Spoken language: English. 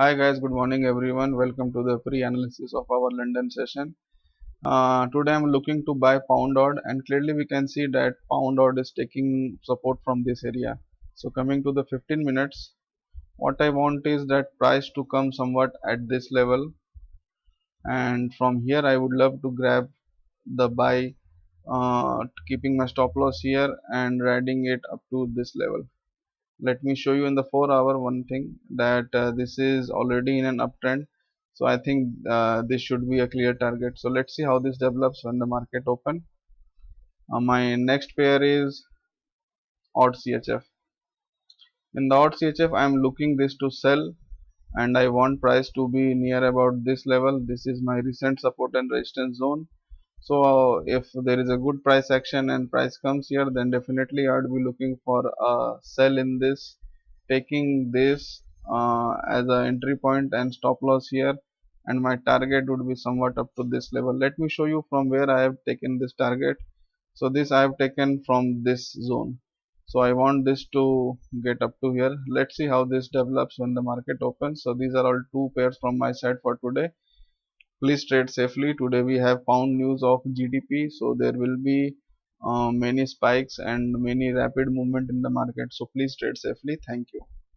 Hi guys, good morning everyone. Welcome to the pre-analysis of our London session. Today I'm looking to buy pound odd, and clearly we can see that pound odd is taking support from this area. So coming to the 15 minutes, what I want is that price to come somewhat at this level, and from here I would love to grab the buy, keeping my stop loss here and riding it up to this level. Let me show you in the 4 hour one thing that this is already in an uptrend, so I think this should be a clear target. So let's see how this develops when the market open. My next pair is odd CHF. In the odd CHF I am looking this to sell, and I want price to be near about this level. This is my recent support and resistance zone. So if there is a good price action and price comes here, then definitely I would be looking for a sell in this, taking this as a entry point and stop loss here, and my target would be somewhat up to this level. Let me show you from where I have taken this target. So this I have taken from this zone. So I want this to get up to here. Let's see how this develops when the market opens. So these are all two pairs from my side for today. Please trade safely. Today we have pound news of GDP, so there will be many spikes and many rapid movement in the market. So please trade safely. Thank you.